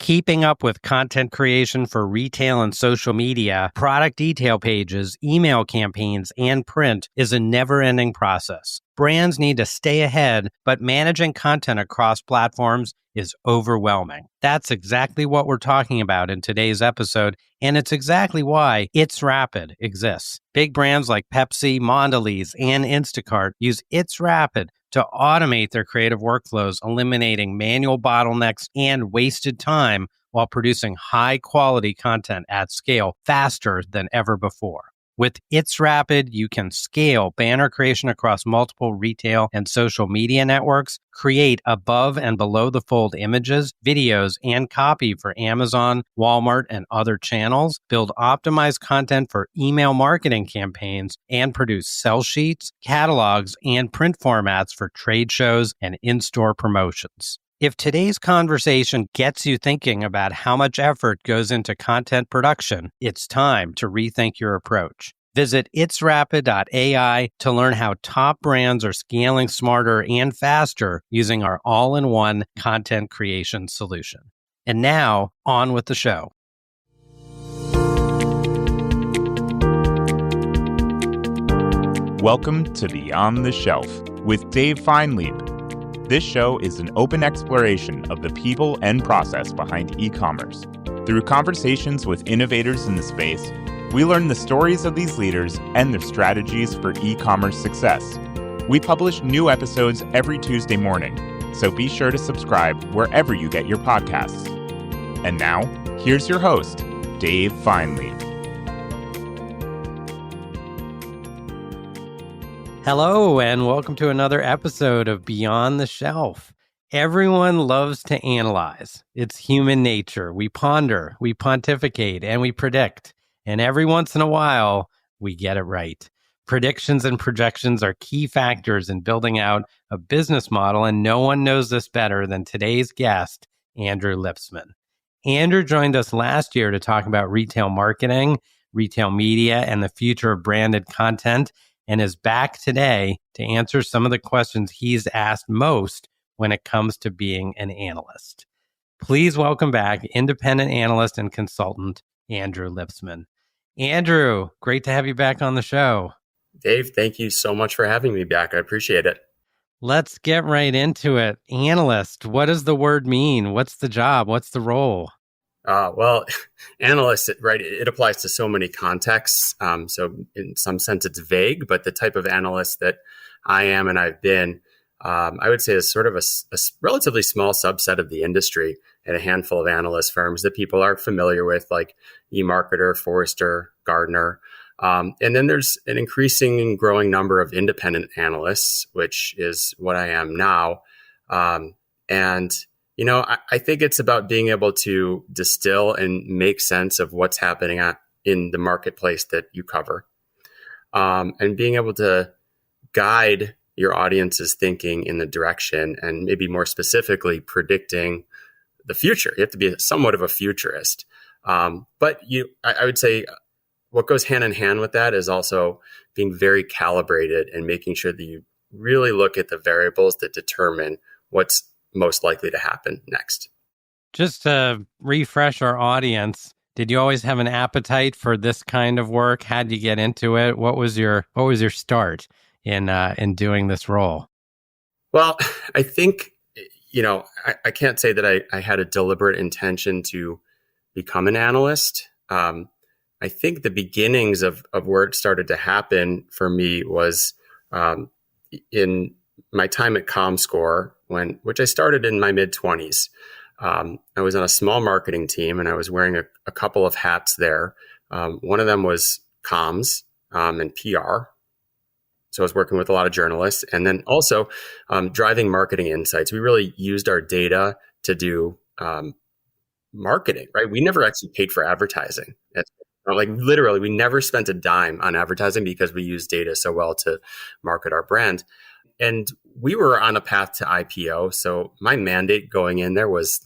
Keeping up with content creation for retail and social media, product detail pages, email campaigns, and print is a never-ending process. Brands need to stay ahead, but managing content across platforms is overwhelming. That's exactly what we're talking about in today's episode, and it's exactly why It's Rapid exists. Big brands like Pepsi, Mondelez, and Instacart use It's Rapid to automate their creative workflows, eliminating manual bottlenecks and wasted time while producing high-quality content at scale faster than ever before. With It's Rapid, you can scale banner creation across multiple retail and social media networks, create above and below the fold images, videos, and copy for Amazon, Walmart, and other channels, build optimized content for email marketing campaigns, and produce sell sheets, catalogs, and print formats for trade shows and in-store promotions. If today's conversation gets you thinking about how much effort goes into content production, it's time to rethink your approach. Visit itsrapid.ai to learn how top brands are scaling smarter and faster using our all-in-one content creation solution. And now, on with the show. Welcome to Beyond the Shelf with Dave Feinlieb. This show is an open exploration of the people and process behind e-commerce. Through conversations with innovators in the space, we learn the stories of these leaders and their strategies for e-commerce success. We publish new episodes every Tuesday morning, so be sure to subscribe wherever you get your podcasts. And now, here's your host, Dave Feinlieb. Hello, and welcome to another episode of Beyond the Shelf. Everyone loves to analyze. It's human nature. We ponder, we pontificate, and we predict. And every once in a while, we get it right. Predictions and projections are key factors in building out a business model, and no one knows this better than today's guest, Andrew Lipsman. Andrew joined us last year to talk about retail marketing, retail media, and the future of branded content, and is back today to answer some of the questions he's asked most when it comes to being an analyst. Please welcome back independent analyst and consultant, Andrew Lipsman. Andrew, great to have you back on the show. Dave, thank you so much for having me back. I appreciate it. Let's get right into it. Analyst, what does the word mean? What's the job? What's the role? Well, analyst, right, it applies to so many contexts. So in some sense, it's vague, but the type of analyst that I am and I've been, I would say is sort of a relatively small subset of the industry and a handful of analyst firms that people are familiar with, like eMarketer, Forrester, Gartner. And then there's an increasing and growing number of independent analysts, which is what I am now. I think it's about being able to distill and make sense of what's happening in the marketplace that you cover, and being able to guide your audience's thinking in the direction and maybe more specifically predicting the future. You have to be somewhat of a futurist. I would say what goes hand in hand with that is also being very calibrated and making sure that you really look at the variables that determine what's most likely to happen next. Just to refresh our audience, did you always have an appetite for this kind of work? How'd you get into it? What was your start in doing this role? Well, I think, I can't say that I had a deliberate intention to become an analyst. I think the beginnings of where it started to happen for me was in my time at ComScore, which I started in my mid-20s. I was on a small marketing team, and I was wearing a couple of hats there. One of them was comms and PR. So I was working with a lot of journalists, and then also driving marketing insights. We really used our data to do marketing, right? We never actually paid for advertising. Literally, we never spent a dime on advertising because we used data so well to market our brand. And we were on a path to IPO. So my mandate going in there was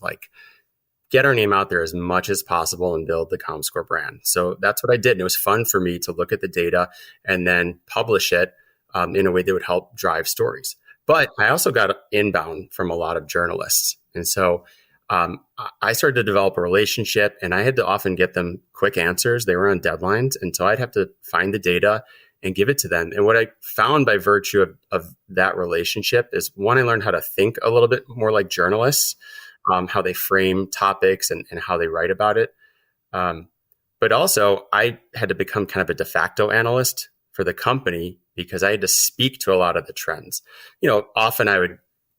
get our name out there as much as possible and build the ComScore brand. So that's what I did. And it was fun for me to look at the data and then publish it in a way that would help drive stories. But I also got inbound from a lot of journalists. And so I started to develop a relationship, and I had to often get them quick answers. They were on deadlines. And so I'd have to find the data and give it to them. And what I found by virtue of that relationship is, one, I learned how to think a little bit more like journalists, how they frame topics and how they write about it. But also, I had to become kind of a de facto analyst for the company because I had to speak to a lot of the trends. Often I would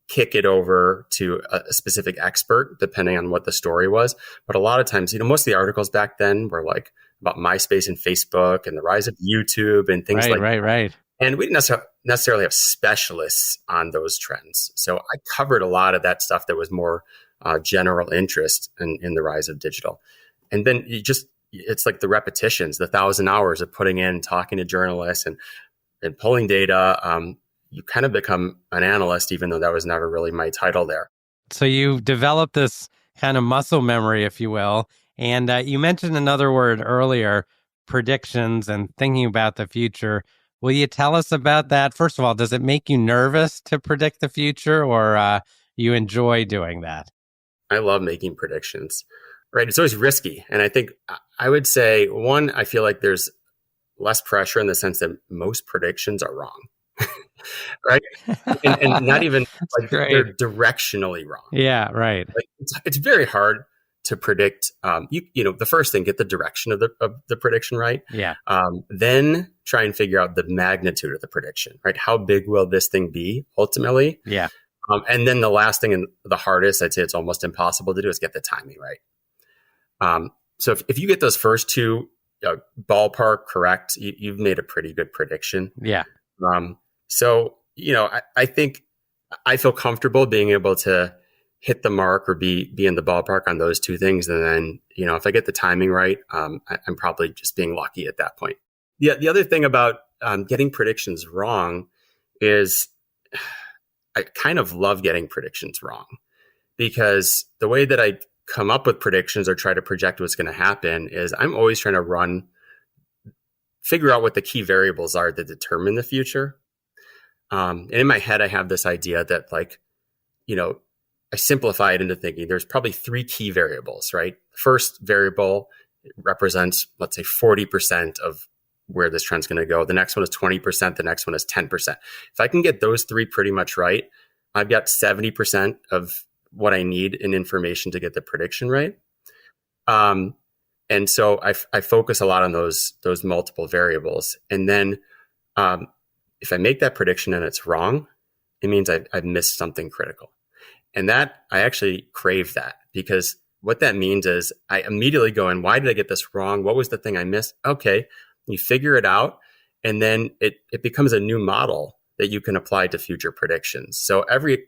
kick it over to a specific expert, depending on what the story was. But a lot of times, most of the articles back then were like about MySpace and Facebook and the rise of YouTube and things like that. Right. And we didn't necessarily have specialists on those trends. So I covered a lot of that stuff that was more general interest in the rise of digital. And then it's like the repetitions, the 1,000 hours of putting in, talking to journalists and pulling data. You kind of become an analyst, even though that was never really my title there. So you developed this kind of muscle memory, if you will. And you mentioned another word earlier, predictions and thinking about the future. Will you tell us about that? First of all, does it make you nervous to predict the future, or you enjoy doing that? I love making predictions, right? It's always risky. And I think I would say, one, I feel like there's less pressure in the sense that most predictions are wrong. Right. And not even like they're directionally wrong. Yeah, right. Like it's very hard to predict. The first thing, get the direction of the prediction right. Yeah. Then try and figure out the magnitude of the prediction, right? How big will this thing be ultimately? Yeah. And then the last thing and the hardest, I'd say it's almost impossible to do, is get the timing right. So if you get those first two ballpark correct, you've made a pretty good prediction. Yeah. So, I think I feel comfortable being able to hit the mark or be in the ballpark on those two things. And then, if I get the timing right, I'm probably just being lucky at that point. The other thing about getting predictions wrong is I kind of love getting predictions wrong, because the way that I come up with predictions or try to project what's going to happen is I'm always trying to figure out what the key variables are that determine the future. And in my head, I have this idea that I simplify it into thinking there's probably three key variables, right? The first variable represents, let's say, 40% of where this trend's going to go. The next one is 20%. The next one is 10%. If I can get those three pretty much right, I've got 70% of what I need in information to get the prediction right. And so I focus a lot on those multiple variables. And then if I make that prediction and it's wrong, it means I've missed something critical. And that I actually crave that, because what that means is I immediately go in, why did I get this wrong? What was the thing I missed? Okay, you figure it out, and then it becomes a new model that you can apply to future predictions. So every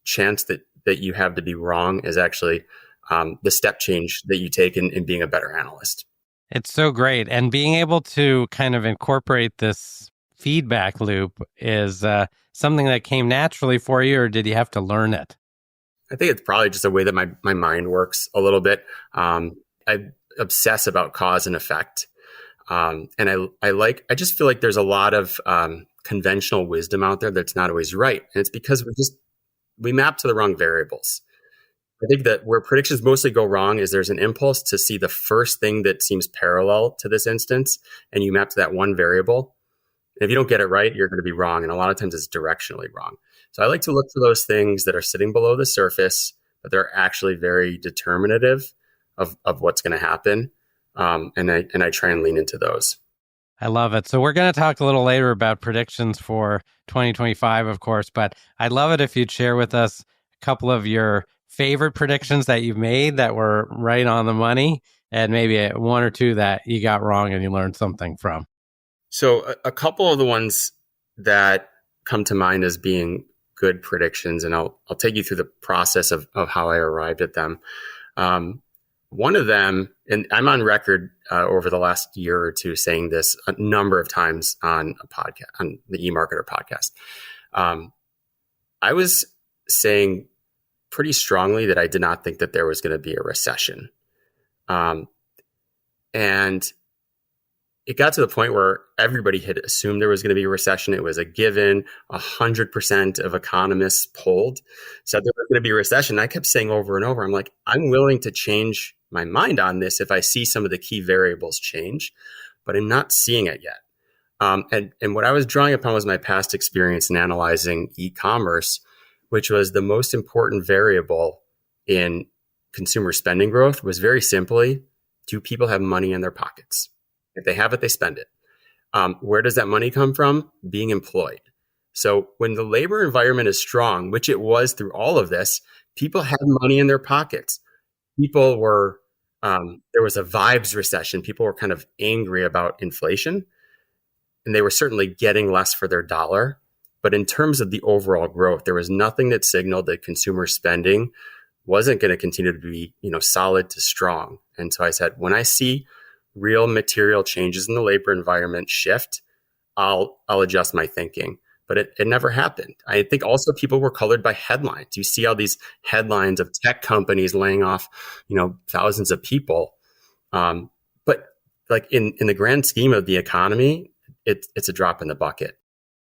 chance that you have to be wrong is actually the step change that you take in being a better analyst. It's so great. And being able to kind of incorporate this feedback loop is something that came naturally for you, or did you have to learn it? I think it's probably just a way that my mind works a little bit. I obsess about cause and effect. And I just feel like there's a lot of conventional wisdom out there that's not always right. And it's because we map to the wrong variables. I think that where predictions mostly go wrong is there's an impulse to see the first thing that seems parallel to this instance, and you map to that one variable. And if you don't get it right, you're going to be wrong. And a lot of times it's directionally wrong. So I like to look for those things that are sitting below the surface, but they're actually very determinative of what's going to happen. And I try and lean into those. I love it. So we're going to talk a little later about predictions for 2025, of course, but I'd love it if you'd share with us a couple of your favorite predictions that you've made that were right on the money, and maybe one or two that you got wrong and you learned something from. So a couple of the ones that come to mind as being good predictions, and I'll take you through the process of how I arrived at them. One of them, and I'm on record over the last year or two saying this a number of times on a podcast, on the eMarketer podcast. I was saying pretty strongly that I did not think that there was going to be a recession. And it got to the point where everybody had assumed there was going to be a recession. It was a given. 100% of economists polled said there was going to be a recession. I kept saying over and over, I'm like, I'm willing to change my mind on this if I see some of the key variables change, but I'm not seeing it yet. And what I was drawing upon was my past experience in analyzing e-commerce, which was the most important variable in consumer spending growth was very simply, do people have money in their pockets? If they have it, they spend it. Where does that money come from? Being employed. So when the labor environment is strong, which it was through all of this, people had money in their pockets. People were, there was a vibes recession. People were kind of angry about inflation, and they were certainly getting less for their dollar. But in terms of the overall growth, there was nothing that signaled that consumer spending wasn't going to continue to be, solid to strong. And so I said, when I see real material changes in the labor environment shift, I'll adjust my thinking. But it never happened. I think also people were colored by headlines. You see all these headlines of tech companies laying off, thousands of people. But like in the grand scheme of the economy, it's a drop in the bucket.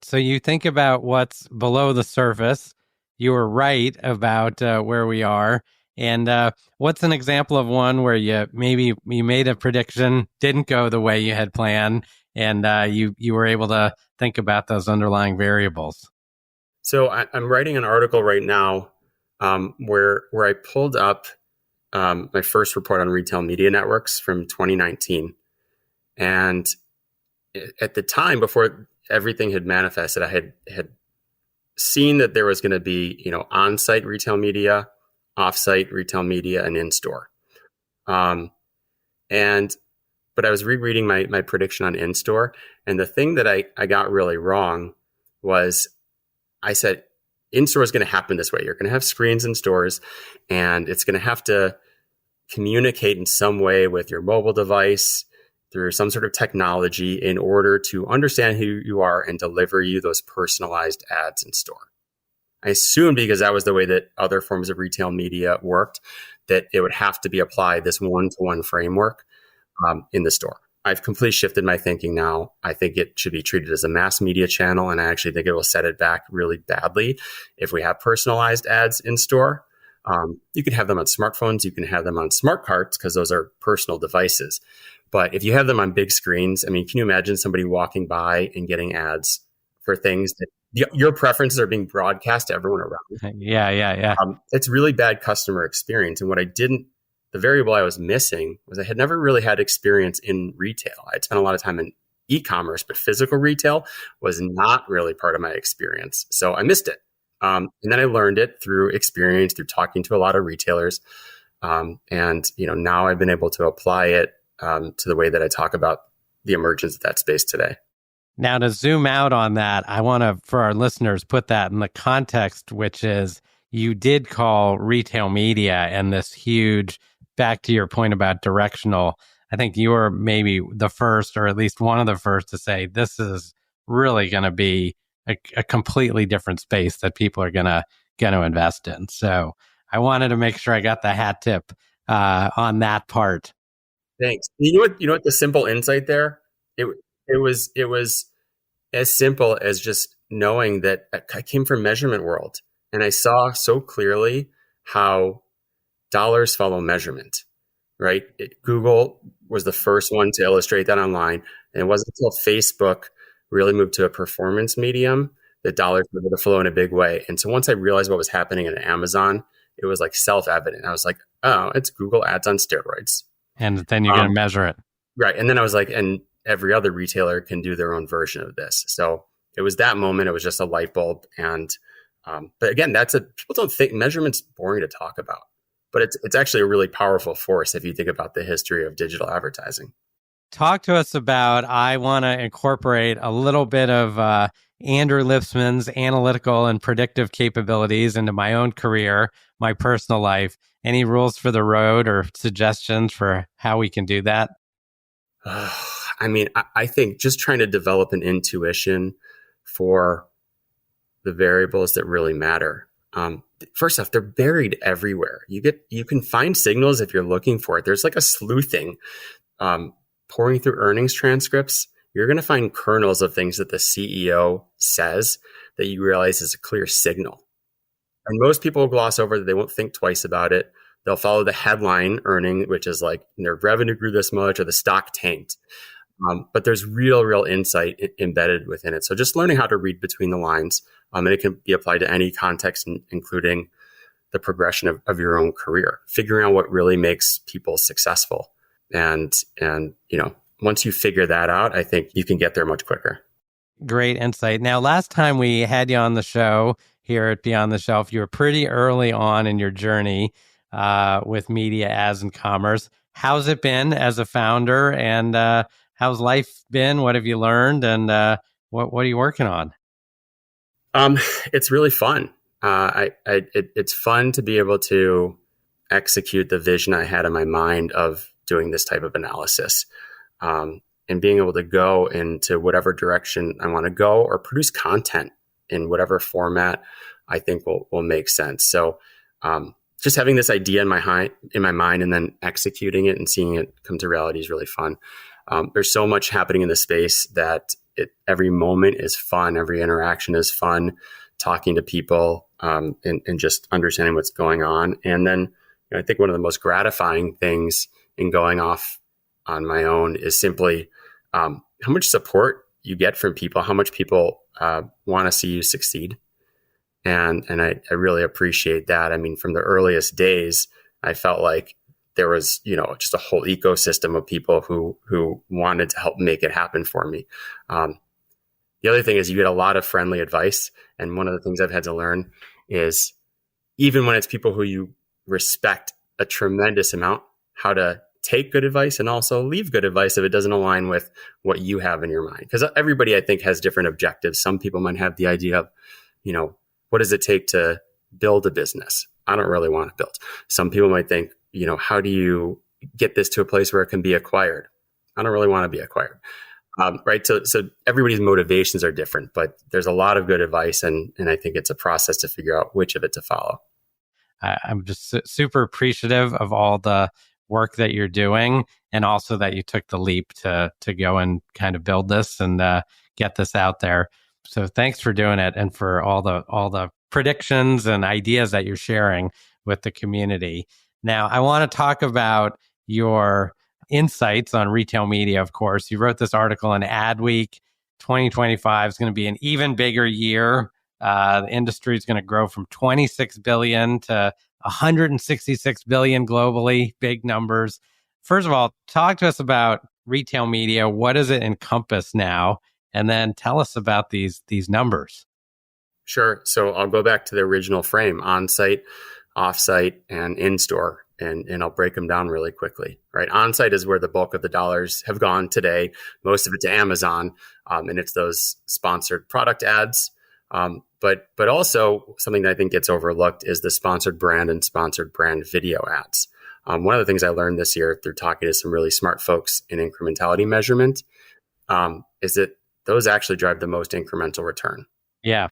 So you think about what's below the surface. You were right about where we are. And what's an example of one where you made a prediction, didn't go the way you had planned, and you were able to think about those underlying variables? So I'm writing an article right now where I pulled up my first report on retail media networks from 2019. And at the time, before everything had manifested, I had seen that there was going to be, on-site retail media, off-site retail media, and in-store. But I was rereading my prediction on in-store, and the thing that I got really wrong was I said in-store is going to happen this way. You're going to have screens in stores, and it's going to have to communicate in some way with your mobile device through some sort of technology in order to understand who you are and deliver you those personalized ads in store. I assumed, because that was the way that other forms of retail media worked, that it would have to be applied, this one-to-one framework in the store. I've completely shifted my thinking now. I think it should be treated as a mass media channel, and I actually think it will set it back really badly if we have personalized ads in store. You can have them on smartphones. You can have them on smart carts because those are personal devices. But if you have them on big screens, can you imagine somebody walking by and getting ads for things that your preferences are being broadcast to everyone around? Yeah. It's really bad customer experience. And the variable I was missing was I had never really had experience in retail. I'd spent a lot of time in e-commerce, but physical retail was not really part of my experience. So I missed it. And then I learned it through experience, through talking to a lot of retailers. Now I've been able to apply it to the way that I talk about the emergence of that space today. Now, to zoom out on that, I want to, for our listeners, put that in the context, which is you did call retail media and this huge, back to your point about directional, I think you were maybe the first, or at least one of the first, to say this is really going to be a completely different space that people are going to invest in. So I wanted to make sure I got the hat tip on that part. Thanks. You know what the simple insight there? It was as simple as just knowing that I came from measurement world, and I saw so clearly how dollars follow measurement, right? Google was the first one to illustrate that online, and it wasn't until Facebook really moved to a performance medium that dollars were able to flow in a big way. And so once I realized what was happening at Amazon, it was like self-evident. I was like, oh, it's Google ads on steroids. And then you're going to measure it. Right. And then I was like, and every other retailer can do their own version of this. So it was that moment. It was just a light bulb. And, but again, people don't think measurement's boring to talk about, but it's actually a really powerful force if you think about the history of digital advertising. Talk to us about, I want to incorporate a little bit of Andrew Lipsman's analytical and predictive capabilities into my own career, my personal life. Any rules for the road or suggestions for how we can do that? I think just trying to develop an intuition for the variables that really matter. First off, they're buried everywhere. You can find signals if you're looking for it. There's like a sleuthing pouring through earnings transcripts, you're going to find kernels of things that the CEO says that you realize is a clear signal. And most people will gloss over that. They won't think twice about it. They'll follow the headline earning, which is like their revenue grew this much or the stock tanked. But there's real insight embedded within it. So just learning how to read between the lines, and it can be applied to any context, including the progression of your own career, figuring out what really makes people successful. And once you figure that out, I think you can get there much quicker. Great insight. Now, last time we had you on the show here at Beyond the Shelf, you were pretty early on in your journey with media, ads, and commerce. How's it been as a founder, and how's life been? What have you learned, and what are you working on? It's really fun. It's fun to be able to execute the vision I had in my mind of doing this type of analysis, and being able to go into whatever direction I want to go or produce content in whatever format I think will make sense. So just having this idea in my mind and then executing it and seeing it come to reality is really fun. There's so much happening in the space that every moment is fun. Every interaction is fun, talking to people and just understanding what's going on. And then I think one of the most gratifying things in going off on my own is simply how much support you get from people, how much people want to see you succeed. And I really appreciate that. I mean, from the earliest days, I felt like there was, just a whole ecosystem of people who wanted to help make it happen for me. The other thing is you get a lot of friendly advice. And one of the things I've had to learn is even when it's people who you respect a tremendous amount, how to take good advice and also leave good advice if it doesn't align with what you have in your mind. Because everybody, I think, has different objectives. Some people might have the idea of, what does it take to build a business? I don't really want to build. Some people might think, how do you get this to a place where it can be acquired? I don't really want to be acquired. Right. So everybody's motivations are different, but there's a lot of good advice. And I think it's a process to figure out which of it to follow. I'm just super appreciative of all the work that you're doing, and also that you took the leap to go and kind of build this and get this out there. So thanks for doing it, and for all the predictions and ideas that you're sharing with the community. Now, I want to talk about your insights on retail media. Of course, you wrote this article in Adweek. 2025 is going to be an even bigger year. The industry is going to grow from 26 billion to 166 billion globally. Big numbers. First of all, talk to us about retail media. What does it encompass now? And then tell us about these numbers. Sure. So I'll go back to the original frame: on-site, off-site, and in-store. And I'll break them down really quickly. Right, on-site is where the bulk of the dollars have gone today. Most of it to Amazon, and it's those sponsored product ads. But also something that I think gets overlooked is the sponsored brand and sponsored brand video ads. One of the things I learned this year through talking to some really smart folks in incrementality measurement is that those actually drive the most incremental return. Yeah.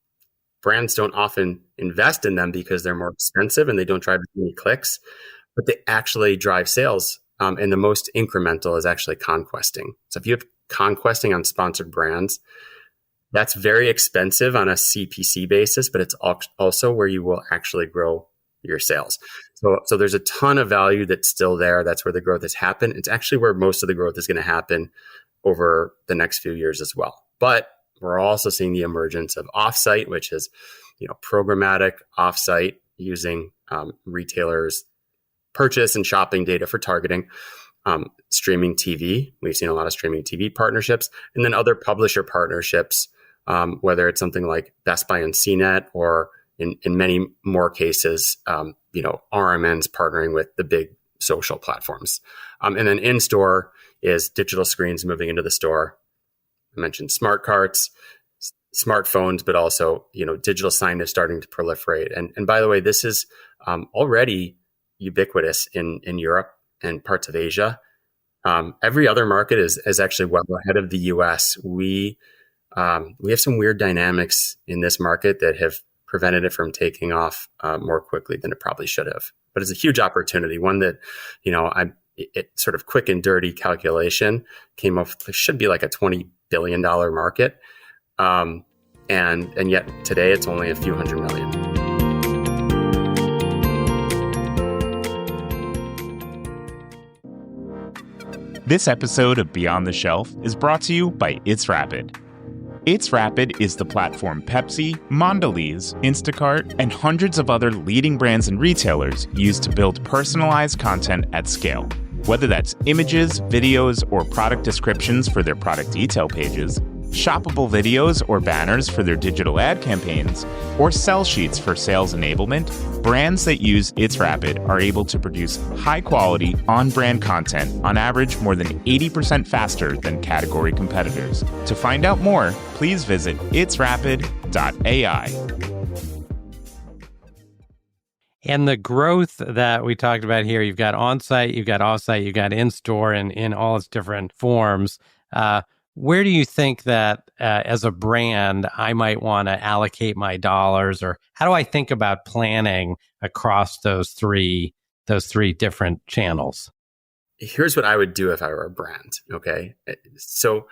Brands don't often invest in them because they're more expensive and they don't drive as many clicks, but they actually drive sales. And the most incremental is actually conquesting. So if you have conquesting on sponsored brands, that's very expensive on a CPC basis, but it's also where you will actually grow your sales. So there's a ton of value that's still there. That's where the growth has happened. It's actually where most of the growth is going to happen over the next few years as well. But we're also seeing the emergence of offsite, which is, programmatic offsite using retailers' purchase and shopping data for targeting. Streaming TV, we've seen a lot of streaming TV partnerships, and then other publisher partnerships, whether it's something like Best Buy and CNET, or in many more cases, RMNs partnering with the big social platforms. And then in-store is digital screens moving into the store. I mentioned smart carts, smartphones, but also, digital signage starting to proliferate. And by the way, this is already ubiquitous in Europe and parts of Asia. Every other market is actually well ahead of the US. We have some weird dynamics in this market that have prevented it from taking off more quickly than it probably should have. But it's a huge opportunity, one that, it sort of quick and dirty calculation came up, it should be like a $20 billion market. And yet today it's only a few hundred million. This episode of Beyond the Shelf is brought to you by It's Rapid. It's Rapid is the platform Pepsi, Mondelez, Instacart, and hundreds of other leading brands and retailers use to build personalized content at scale. Whether that's images, videos, or product descriptions for their product detail pages, shoppable videos or banners for their digital ad campaigns, or sell sheets for sales enablement, brands that use It's Rapid are able to produce high-quality, on-brand content on average more than 80% faster than category competitors. To find out more, please visit itsrapid.ai. And the growth that we talked about here, you've got on-site, you've got off-site, you've got in-store and in all its different forms. Where do you think that as a brand, I might want to allocate my dollars, or how do I think about planning across those three different channels? Here's what I would do if I were a brand. Okay. So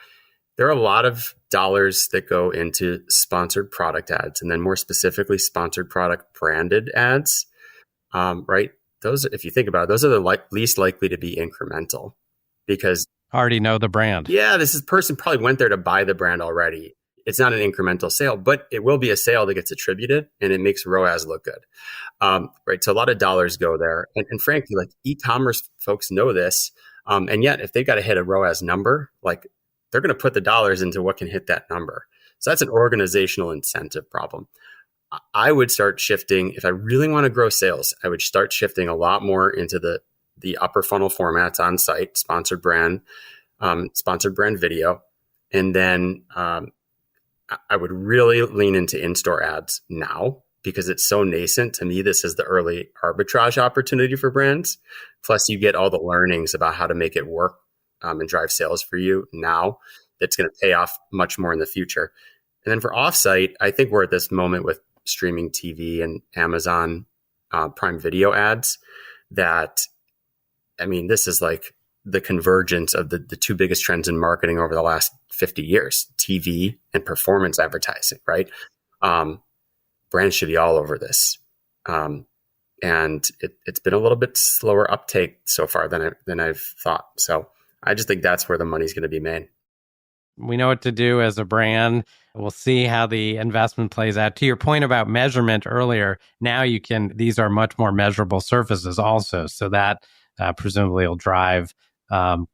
there are a lot of dollars that go into sponsored product ads, and then more specifically, sponsored product branded ads. Right. Those, if you think about it, those are the least likely to be incremental because already know the brand. Yeah, this person probably went there to buy the brand already. It's not an incremental sale, but it will be a sale that gets attributed and it makes ROAS look good. Right. So a lot of dollars go there. And frankly, like e-commerce folks know this. And yet if they've got to hit a ROAS number, like they're going to put the dollars into what can hit that number. So that's an organizational incentive problem. I would start shifting, if I really want to grow sales, I would start shifting a lot more into the upper funnel formats on site, sponsored brand video. And then I would really lean into in-store ads now because it's so nascent. To me, this is the early arbitrage opportunity for brands. Plus, you get all the learnings about how to make it work and drive sales for you now. That's going to pay off much more in the future. And then for offsite, I think we're at this moment with streaming TV and Amazon Prime Video ads that, I mean, this is like the convergence of the two biggest trends in marketing over the last 50 years, TV and performance advertising, right? Brands should be all over this. And it's been a little bit slower uptake so far than I've thought. So I just think that's where the money's going to be made. We know what to do as a brand. We'll see how the investment plays out. To your point about measurement earlier, now these are much more measurable surfaces also. So that presumably will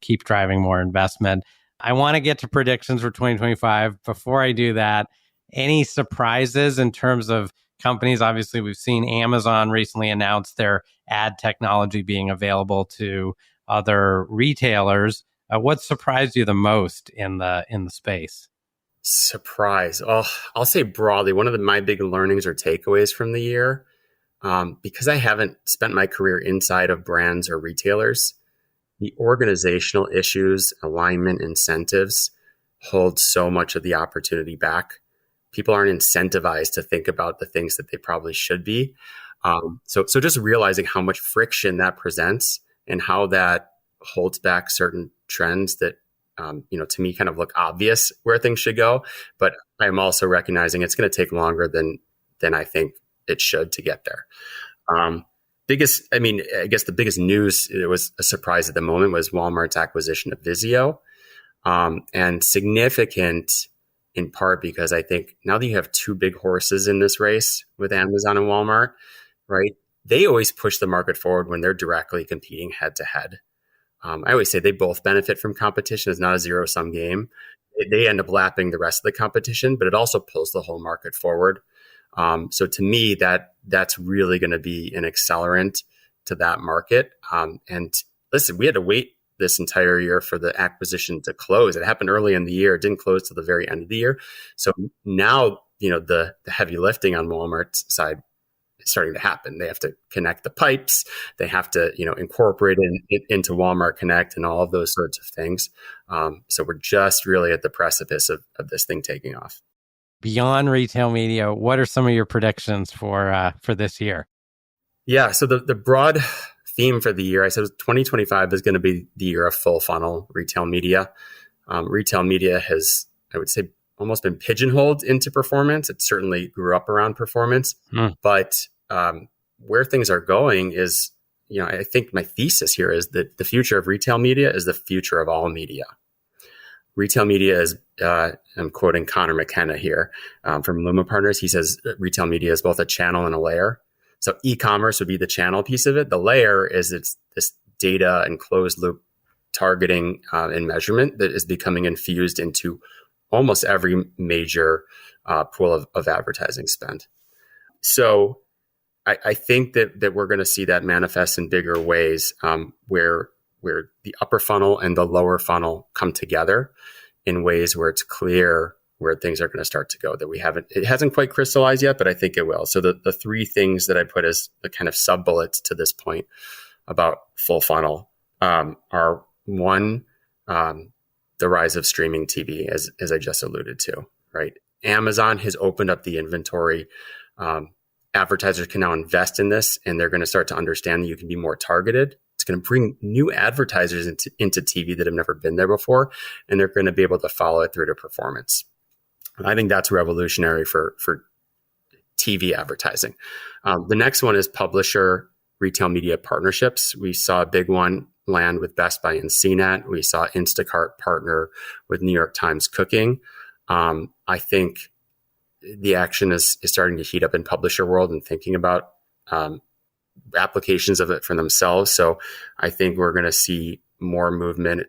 keep driving more investment. I want to get to predictions for 2025. Before I do that, any surprises in terms of companies? Obviously, we've seen Amazon recently announce their ad technology being available to other retailers. What surprised you the most in the space? Surprise. Oh, I'll say broadly, one of my big learnings or takeaways from the year, because I haven't spent my career inside of brands or retailers, the organizational issues, alignment, incentives hold so much of the opportunity back. People aren't incentivized to think about the things that they probably should be. So just realizing how much friction that presents and how that holds back certain trends that, to me kind of look obvious where things should go. But I'm also recognizing it's going to take longer than I think it should to get there. I guess the biggest news, it was a surprise at the moment, was Walmart's acquisition of Vizio. And significant in part because I think now that you have two big horses in this race with Amazon and Walmart, right? They always push the market forward when they're directly competing head to head. I always say they both benefit from competition. It's not a zero-sum game. They end up lapping the rest of the competition, but it also pulls the whole market forward. So to me, that's really going to be an accelerant to that market. And listen, we had to wait this entire year for the acquisition to close. It happened early in the year. It didn't close till the very end of the year. So now, the heavy lifting on Walmart's side is starting to happen. They have to connect the pipes. They have to, incorporate it into Walmart Connect and all of those sorts of things. So we're just really at the precipice of this thing taking off. Beyond retail media, what are some of your predictions for this year? Yeah. So the broad theme for the year, I said 2025 is going to be the year of full funnel retail media. Retail media has, I would say, almost been pigeonholed into performance. It certainly grew up around performance, but where things are going is, I think my thesis here is that the future of retail media is the future of all media. Retail media is, I'm quoting Connor McKenna here from Luma Partners. He says retail media is both a channel and a layer. So e-commerce would be the channel piece of it. The layer is this data and closed loop targeting and measurement that is becoming infused into almost every major pool of advertising spend. So I think that we're going to see that manifest in bigger ways where the upper funnel and the lower funnel come together in ways where it's clear where things are going to start to go that it hasn't quite crystallized yet, but I think it will. So the three things that I put as the kind of sub bullets to this point about full funnel are one, the rise of streaming TV, as I just alluded to, right? Amazon has opened up the inventory. Advertisers can now invest in this, and they're going to start to understand that you can be more targeted. It's going to bring new advertisers into TV that have never been there before, and they're going to be able to follow it through to performance. And I think that's revolutionary for TV advertising. The next one is publisher retail media partnerships. We saw a big one land with Best Buy and CNET. We saw Instacart partner with New York Times Cooking. I think the action is starting to heat up in publisher world and thinking about applications of it for themselves. So I think we're going to see more movement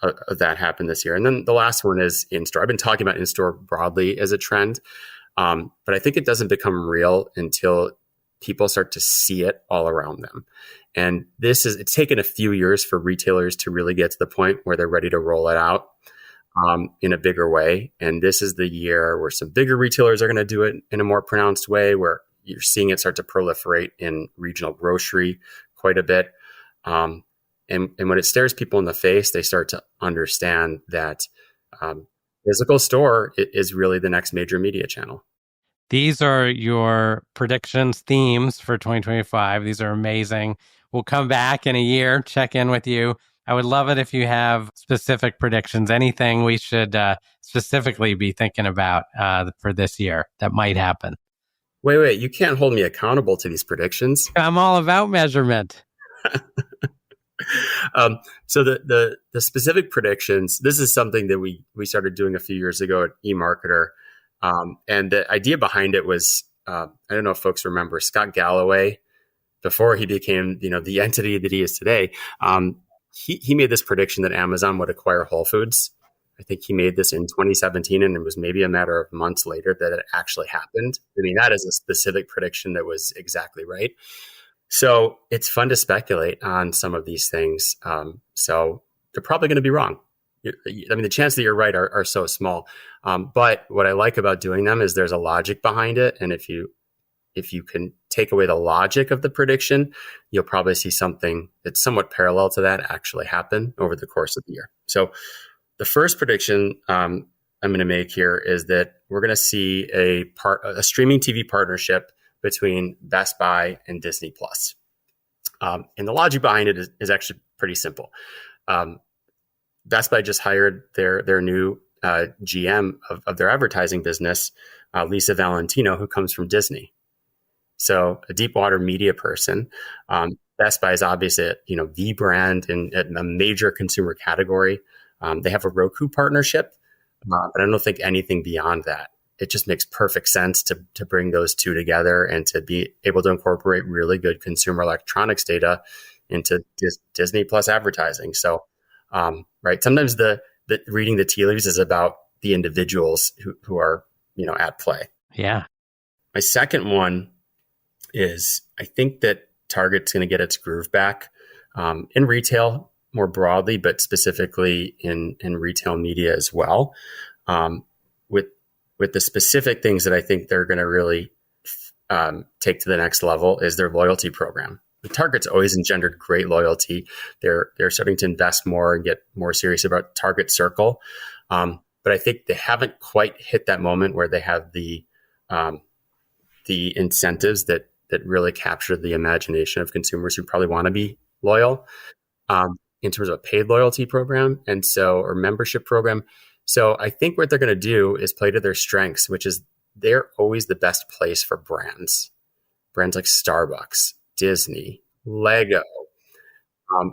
of that happen this year. And then the last one is in-store. I've been talking about in-store broadly as a trend, but I think it doesn't become real until people start to see it all around them. And it's taken a few years for retailers to really get to the point where they're ready to roll it out in a bigger way. And this is the year where some bigger retailers are going to do it in a more pronounced way, where you're seeing it start to proliferate in regional grocery quite a bit. And when it stares people in the face, they start to understand that physical store is really the next major media channel. These are your predictions, themes for 2025. These are amazing. We'll come back in a year, check in with you. I would love it if you have specific predictions, anything we should specifically be thinking about for this year that might happen. Wait, you can't hold me accountable to these predictions. I'm all about measurement. So the specific predictions, this is something that we started doing a few years ago at eMarketer. And the idea behind it was, I don't know if folks remember Scott Galloway, before he became, the entity that he is today. He made this prediction that Amazon would acquire Whole Foods. I think he made this in 2017, and it was maybe a matter of months later that it actually happened. I mean, that is a specific prediction that was exactly right. So it's fun to speculate on some of these things. So they're probably going to be wrong. I mean, the chances that you're right are so small. But what I like about doing them is there's a logic behind it. And if you can take away the logic of the prediction, you'll probably see something that's somewhat parallel to that actually happen over the course of the year. So the first prediction I'm going to make here is that we're going to see a streaming TV partnership between Best Buy and Disney Plus. And the logic behind it is actually pretty simple. Best Buy just hired their new GM of their advertising business, Lisa Valentino, who comes from Disney. So a deep water media person. Best Buy is obviously the brand in a major consumer category. They have a Roku partnership, but I don't think anything beyond that. It just makes perfect sense to bring those two together and to be able to incorporate really good consumer electronics data into Disney Plus advertising. So, right, sometimes the reading the tea leaves is about the individuals who are at play. Yeah. My second one is I think that Target's going to get its groove back in retail more broadly, but specifically in retail media as well. With the specific things that I think they're going to really take to the next level is their loyalty program. The Target's always engendered great loyalty. They're starting to invest more and get more serious about Target Circle. But I think they haven't quite hit that moment where they have the incentives that that really capture the imagination of consumers who probably want to be loyal, in terms of a paid loyalty program, or membership program. So I think what they're going to do is play to their strengths, which is they're always the best place for brands like Starbucks, Disney, Lego.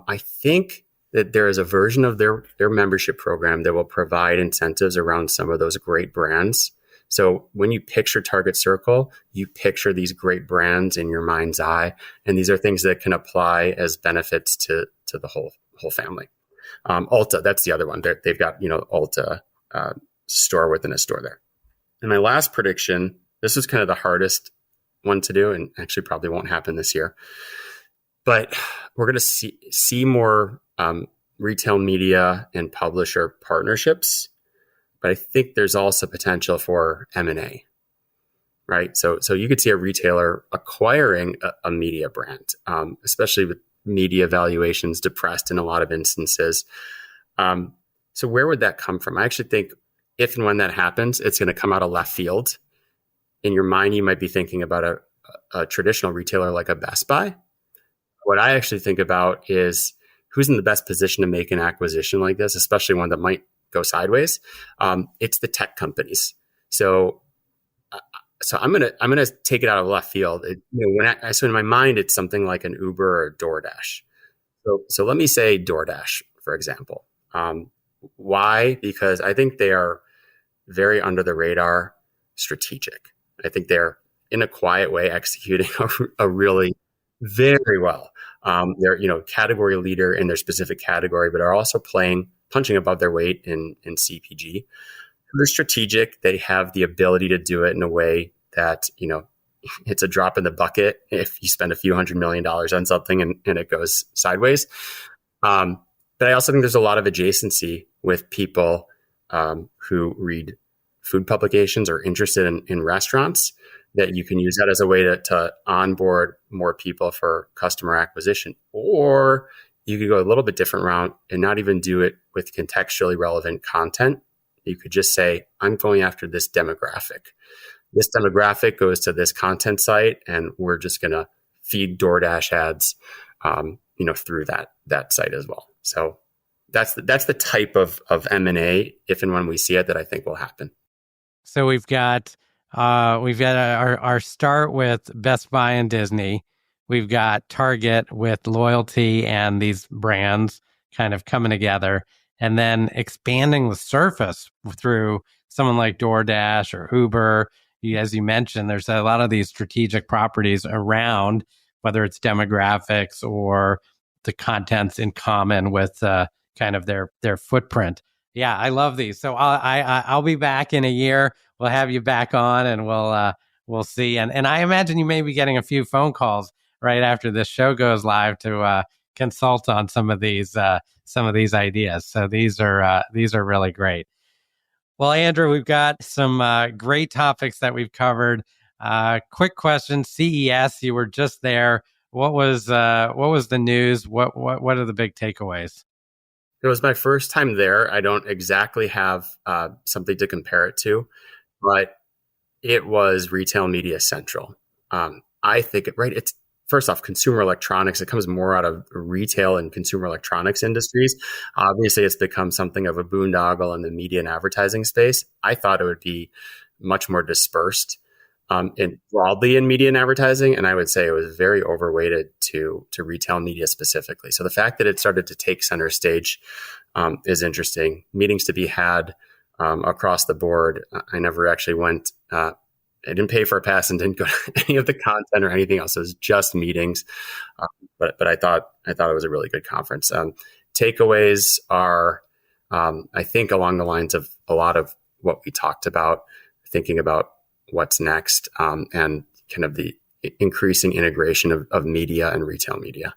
I think that there is a version of their membership program that will provide incentives around some of those great brands. So when you picture Target Circle, you picture these great brands in your mind's eye, and these are things that can apply as benefits to the whole family. Ulta, that's the other one. They've got Ulta store within a store there. And my last prediction, this is kind of the hardest one to do, and actually probably won't happen this year. But we're going to see more retail media and publisher partnerships. But I think there's also potential for M&A, right? So you could see a retailer acquiring a media brand, especially with media valuations depressed in a lot of instances. So where would that come from? I actually think if and when that happens, it's going to come out of left field. In your mind, you might be thinking about a traditional retailer like a Best Buy. What I actually think about is who's in the best position to make an acquisition like this, especially one that might go sideways. It's the tech companies. So I'm gonna take it out of left field. So in my mind, it's something like an Uber or DoorDash. So let me say DoorDash, for example. Why? Because I think they are very under the radar strategic. I think they're in a quiet way executing a really very well. They're category leader in their specific category, but are also punching above their weight in CPG. They're strategic. They have the ability to do it in a way that it's a drop in the bucket if you spend a few $100 million on something and it goes sideways. But I also think there's a lot of adjacency with people who read food publications or interested in restaurants, that you can use that as a way to onboard more people for customer acquisition. Or you could go a little bit different route and not even do it with contextually relevant content. You could just say, I'm going after this demographic. This demographic goes to this content site, and we're just going to feed DoorDash ads, through that site as well. So that's the type of M&A, if and when we see it, that I think will happen. So we've got our start with Best Buy and Disney. We've got Target with loyalty and these brands kind of coming together, and then expanding the surface through someone like DoorDash or Uber. As you mentioned, there's a lot of these strategic properties around, whether it's demographics or the contents in common with kind of their footprint. Yeah, I love these. So I'll be back in a year. We'll have you back on, and we'll see. And I imagine you may be getting a few phone calls right after this show goes live to consult on some of these ideas. So these are really great. Well, Andrew, we've got some great topics that we've covered. Quick question: CES, you were just there. What was the news? What are the big takeaways? It was my first time there. I don't exactly have something to compare it to, but it was retail media central. I think it's first off, consumer electronics. It comes more out of retail and consumer electronics industries. Obviously, it's become something of a boondoggle in the media and advertising space. I thought it would be much more dispersed and broadly in media and advertising, and I would say it was very overweighted to retail media specifically. So the fact that it started to take center stage is interesting. Meetings to be had across the board. I never actually went. I didn't pay for a pass and didn't go to any of the content or anything else. It was just meetings. But I thought it was a really good conference. Takeaways are, I think, along the lines of a lot of what we talked about, thinking about what's next, and kind of the increasing integration of media and retail media.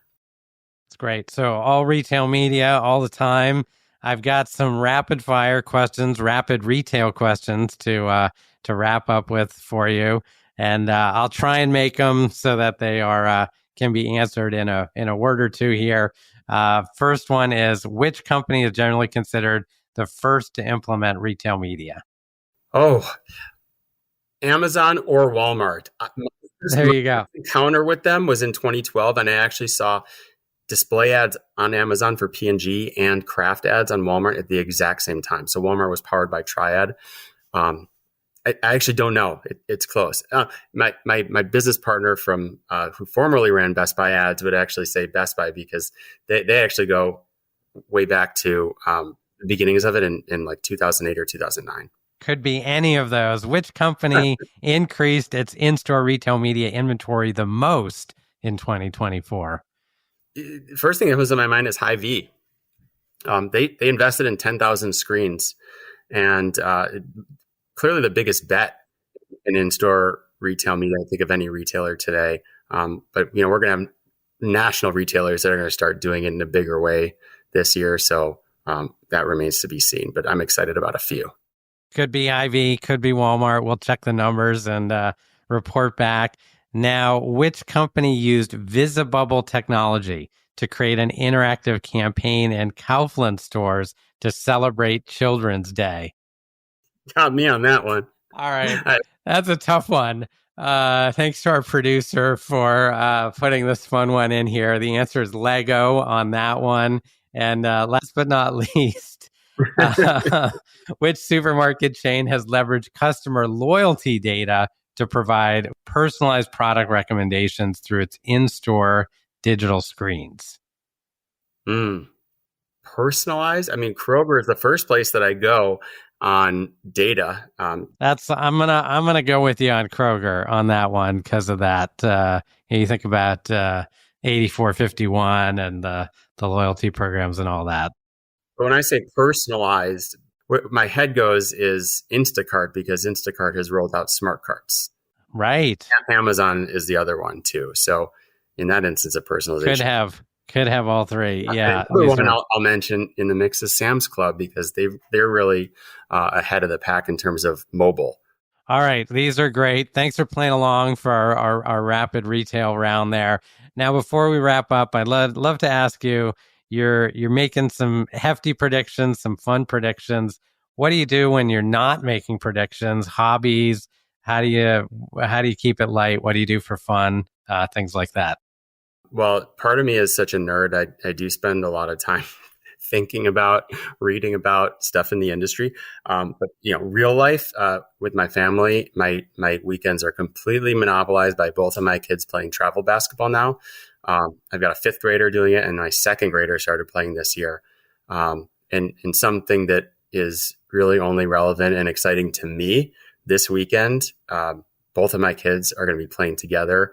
It's great. So all retail media all the time. I've got some rapid fire questions, rapid retail questions to wrap up with for you, and I'll try and make them so that they are can be answered in a word or two here. First one is: which company is generally considered the first to implement retail media? Oh, Amazon or Walmart. There you go. Encounter with them was in 2012, and I actually saw display ads on Amazon for P&G and craft ads on Walmart at the exact same time. So Walmart was powered by Triad. I actually don't know. It's close. My business partner from who formerly ran Best Buy ads would actually say Best Buy because they actually go way back to the beginnings of it in like 2008 or 2009. Could be any of those. Which company increased its in-store retail media inventory the most in 2024? First thing that was in my mind is Hy-Vee. They invested in 10,000 screens, and clearly the biggest bet in in-store retail media, I think, of any retailer today. But we're going to have national retailers that are going to start doing it in a bigger way this year. So that remains to be seen. But I'm excited about a few. Could be Hy-Vee, could be Walmart. We'll check the numbers and report back. Now, which company used VisiBubble technology to create an interactive campaign in Kaufland stores to celebrate Children's Day? Got me on that one. All right. That's a tough one. Thanks to our producer for putting this fun one in here. The answer is Lego on that one. And last but not least, which supermarket chain has leveraged customer loyalty data to provide personalized product recommendations through its in-store digital screens? Personalized? I mean, Kroger is the first place that I go on data. I'm gonna go with you on Kroger on that one because of that. You think about 8451 and the loyalty programs and all that. But when I say personalized, what my head goes is Instacart, because Instacart has rolled out smart carts. Right. Amazon is the other one too. So in that instance of personalization, could have all three. Yeah. The one I'll mention in the mix is Sam's Club, because they're really ahead of the pack in terms of mobile. All right. These are great. Thanks for playing along for our rapid retail round there. Now, before we wrap up, I'd love to ask you, you're making some hefty predictions, some fun predictions. What do you do when you're not making predictions? Hobbies? How do you keep it light? What do you do for fun? Things like that. Well, part of me is such a nerd. I do spend a lot of time thinking about, reading about stuff in the industry. But real life with my family, my weekends are completely monopolized by both of my kids playing travel basketball now. I've got a fifth grader doing it, and my second grader started playing this year. And something that is really only relevant and exciting to me this weekend, both of my kids are going to be playing together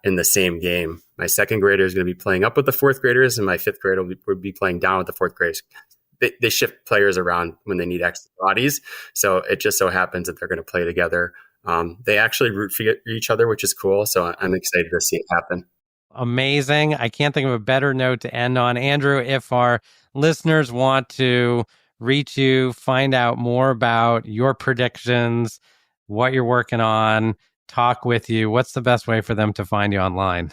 in the same game. My second grader is going to be playing up with the fourth graders, and my fifth grader will be playing down with the fourth graders. They shift players around when they need extra bodies. So it just so happens that they're going to play together. They actually root for each other, which is cool. So I'm excited to see it happen. Amazing. I can't think of a better note to end on. Andrew, if our listeners want to reach you, find out more about your predictions, what you're working on, talk with you, what's the best way for them to find you online?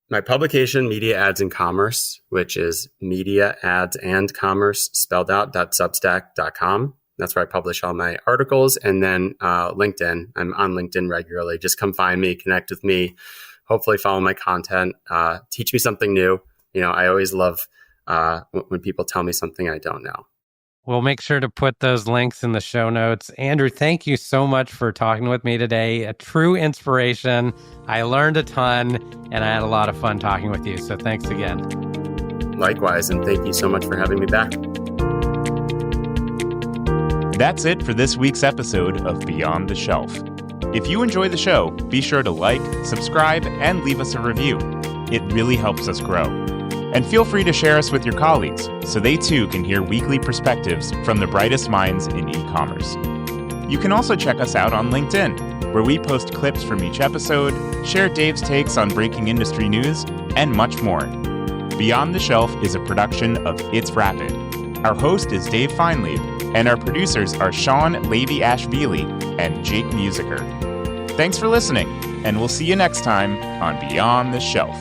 My publication, Media Ads and Commerce, which is Media Ads and Commerce spelled out .substack.com. That's where I publish all my articles. And then LinkedIn. I'm on LinkedIn regularly. Just come find me, connect with me, hopefully follow my content, teach me something new. I always love when people tell me something I don't know. We'll make sure to put those links in the show notes. Andrew, thank you so much for talking with me today. A true inspiration. I learned a ton, and I had a lot of fun talking with you. So thanks again. Likewise, and thank you so much for having me back. That's it for this week's episode of Beyond the Shelf. If you enjoy the show, be sure to like, subscribe, and leave us a review. It really helps us grow. And feel free to share us with your colleagues so they too can hear weekly perspectives from the brightest minds in e-commerce. You can also check us out on LinkedIn, where we post clips from each episode, share Dave's takes on breaking industry news, and much more. Beyond the Shelf is a production of It's Rapid. Our host is Dave Feinlieb, and our producers are Sean Levy-Ashvili and Jake Musiker. Thanks for listening, and we'll see you next time on Beyond the Shelf.